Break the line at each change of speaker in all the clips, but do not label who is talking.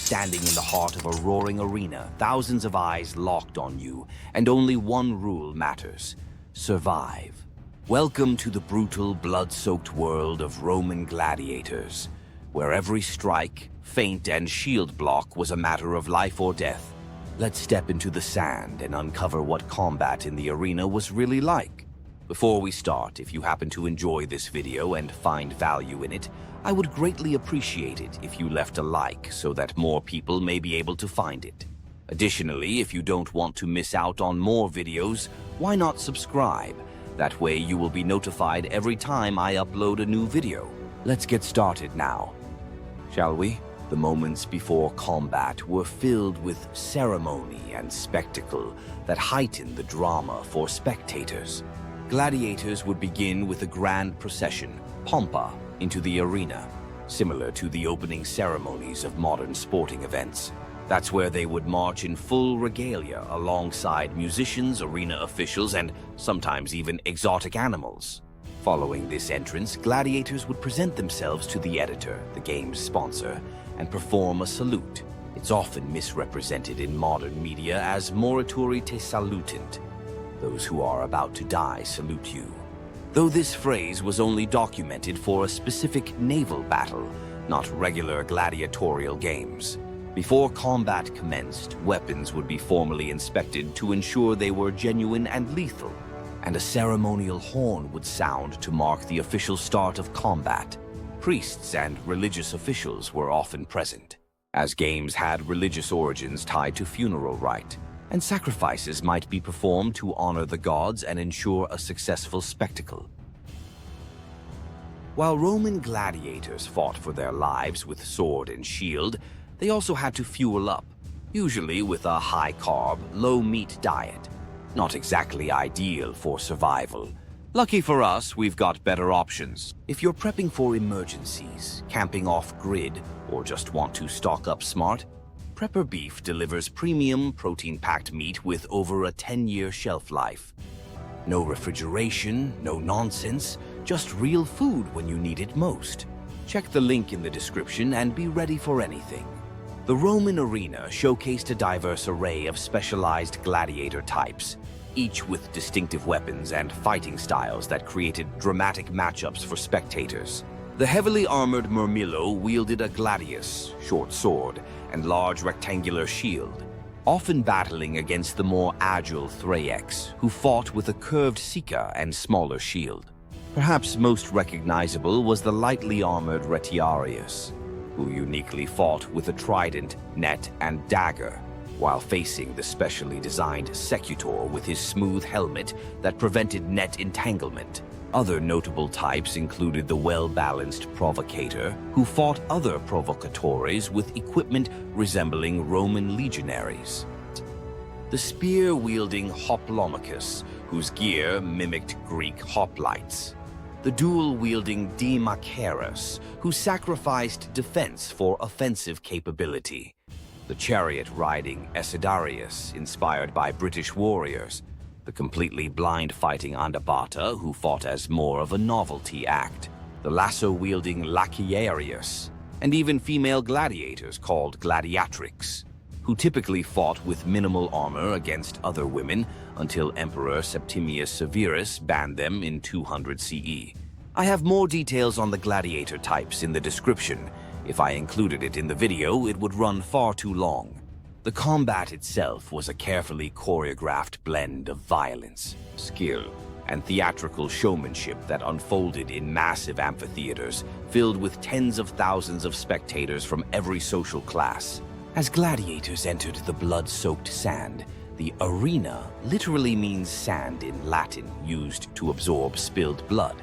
standing in the heart of a roaring arena, thousands of eyes locked on you, and only one rule matters: survive. Welcome to the brutal, blood-soaked world of Roman gladiators, where every strike, feint, and shield block was a matter of life or death. Let's step into the sand and uncover what combat in the arena was really like. Before we start, if you happen to enjoy this video and find value in it, I would greatly appreciate it if you left a like so that more people may be able to find it. Additionally, if you don't want to miss out on more videos, why not subscribe? That way you will be notified every time I upload a new video. Let's get started now, shall we? The moments before combat were filled with ceremony and spectacle that heightened the drama for spectators. Gladiators would begin with a grand procession, pompa, into the arena, similar to the opening ceremonies of modern sporting events. That's where they would march in full regalia alongside musicians, arena officials, and sometimes even exotic animals. Following this entrance, gladiators would present themselves to the editor, the game's sponsor, and perform a salute. It's often misrepresented in modern media as morituri te salutant. Those who are about to die salute you. Though this phrase was only documented for a specific naval battle, not regular gladiatorial games. Before combat commenced, weapons would be formally inspected to ensure they were genuine and lethal, and a ceremonial horn would sound to mark the official start of combat. Priests and religious officials were often present, as games had religious origins tied to funeral rite, and sacrifices might be performed to honor the gods and ensure a successful spectacle. While Roman gladiators fought for their lives with sword and shield, they also had to fuel up, usually with a high-carb, low-meat diet. Not exactly ideal for survival. Lucky for us, we've got better options. If you're prepping for emergencies, camping off-grid, or just want to stock up smart, Prepper Beef delivers premium, protein-packed meat with over a 10-year shelf life. No refrigeration, no nonsense, just real food when you need it most. Check the link in the description and be ready for anything. The Roman arena showcased a diverse array of specialized gladiator types, each with distinctive weapons and fighting styles that created dramatic matchups for spectators. The heavily armored Murmillo wielded a gladius, short sword, and large rectangular shield, often battling against the more agile Thraex, who fought with a curved Sika and smaller shield. Perhaps most recognizable was the lightly armored Retiarius, who uniquely fought with a trident, net, and dagger, while facing the specially designed Secutor with his smooth helmet that prevented net entanglement. Other notable types included the well-balanced Provocator, who fought other Provocatores with equipment resembling Roman legionaries. The spear-wielding Hoplomachus, whose gear mimicked Greek hoplites. The dual-wielding Machaerus, who sacrificed defense for offensive capability. The chariot-riding Esidarius, inspired by British warriors. The completely blind fighting Andabata, who fought as more of a novelty act. The lasso-wielding Lachiarius, and even female gladiators called gladiatrix, who typically fought with minimal armor against other women until Emperor Septimius Severus banned them in 200 CE. I have more details on the gladiator types in the description. If I included it in the video, it would run far too long. The combat itself was a carefully choreographed blend of violence, skill, and theatrical showmanship that unfolded in massive amphitheaters filled with tens of thousands of spectators from every social class. As gladiators entered the blood-soaked sand, the arena literally means sand in Latin, used to absorb spilled blood.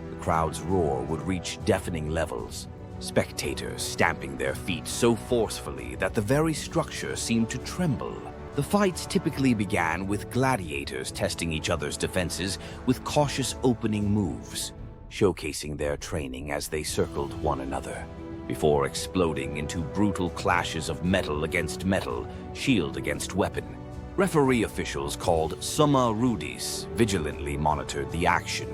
The crowd's roar would reach deafening levels, spectators stamping their feet so forcefully that the very structure seemed to tremble. The fights typically began with gladiators testing each other's defenses with cautious opening moves, showcasing their training as they circled one another, before exploding into brutal clashes of metal against metal, shield against weapon. Referee officials called summa rudis vigilantly monitored the action,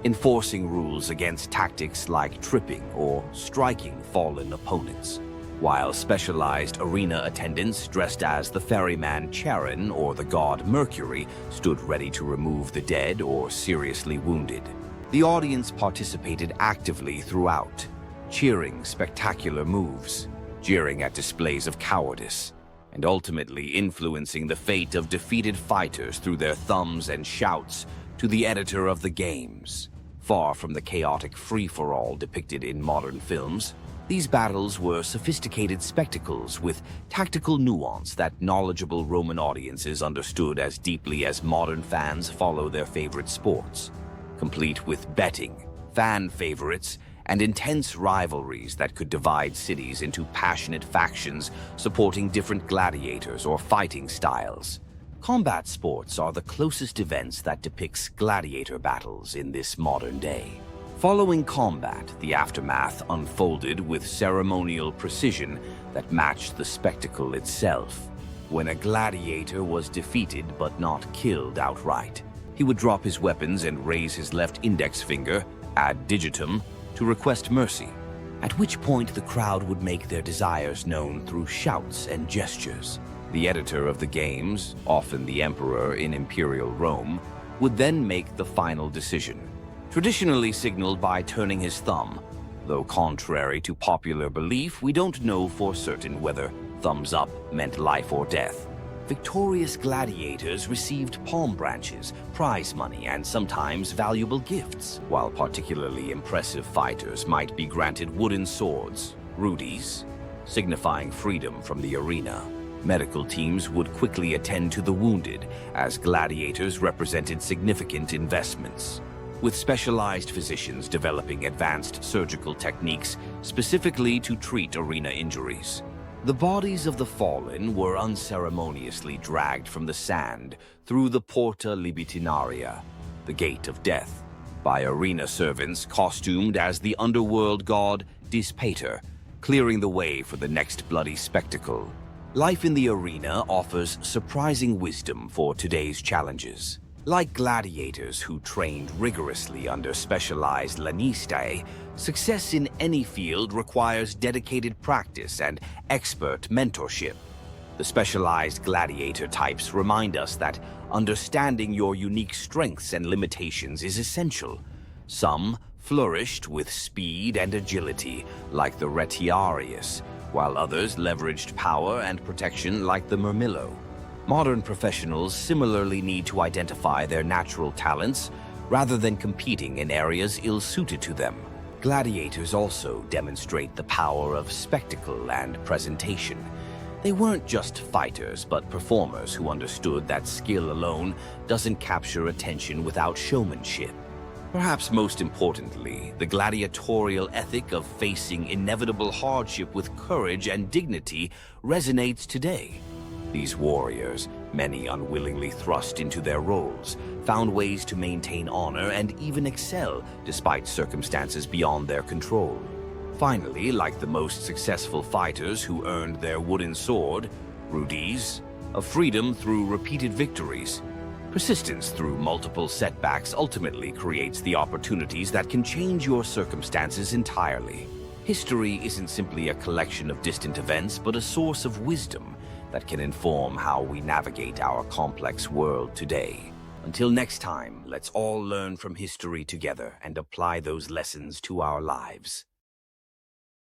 enforcing rules against tactics like tripping or striking fallen opponents. while specialized arena attendants dressed as the ferryman Charon or the god Mercury stood ready to remove the dead or seriously wounded. The audience participated actively throughout, cheering spectacular moves, jeering at displays of cowardice, and ultimately influencing the fate of defeated fighters through their thumbs and shouts to the editor of the games. Far from the chaotic free-for-all depicted in modern films, these battles were sophisticated spectacles with tactical nuance that knowledgeable Roman audiences understood as deeply as modern fans follow their favorite sports, complete with betting, fan favorites, and intense rivalries that could divide cities into passionate factions supporting different gladiators or fighting styles. Combat sports are the closest events that depicts gladiator battles in this modern day. Following combat, the aftermath unfolded with ceremonial precision that matched the spectacle itself. When a gladiator was defeated but not killed outright, he would drop his weapons and raise his left index finger, ad digitum, to request mercy, at which point the crowd would make their desires known through shouts and gestures. The editor of the games, often the emperor in imperial Rome, would then make the final decision, traditionally signaled by turning his thumb, though contrary to popular belief, we don't know for certain whether thumbs up meant life or death. Victorious gladiators received palm branches, prize money, and sometimes valuable gifts, while particularly impressive fighters might be granted wooden swords, rudies, signifying freedom from the arena. Medical teams would quickly attend to the wounded, as gladiators represented significant investments, with specialized physicians developing advanced surgical techniques specifically to treat arena injuries. The bodies of the fallen were unceremoniously dragged from the sand through the Porta Libitinaria, the Gate of Death, by arena servants costumed as the underworld god Dispater, clearing the way for the next bloody spectacle. Life in the arena offers surprising wisdom for today's challenges. Like gladiators who trained rigorously under specialized lanistae, success in any field requires dedicated practice and expert mentorship. The specialized gladiator types remind us that understanding your unique strengths and limitations is essential. Some flourished with speed and agility, like the Retiarius, while others leveraged power and protection like the Murmillo. Modern professionals similarly need to identify their natural talents rather than competing in areas ill-suited to them. Gladiators also demonstrate the power of spectacle and presentation. They weren't just fighters, but performers who understood that skill alone doesn't capture attention without showmanship. Perhaps most importantly, the gladiatorial ethic of facing inevitable hardship with courage and dignity resonates today. These warriors, many unwillingly thrust into their roles, found ways to maintain honor and even excel despite circumstances beyond their control. Finally, like the most successful fighters who earned their wooden sword, rudies, of freedom through repeated victories, persistence through multiple setbacks ultimately creates the opportunities that can change your circumstances entirely. History isn't simply a collection of distant events, but a source of wisdom that can inform how we navigate our complex world today. Until next time, let's all learn from history together and apply those lessons to our lives.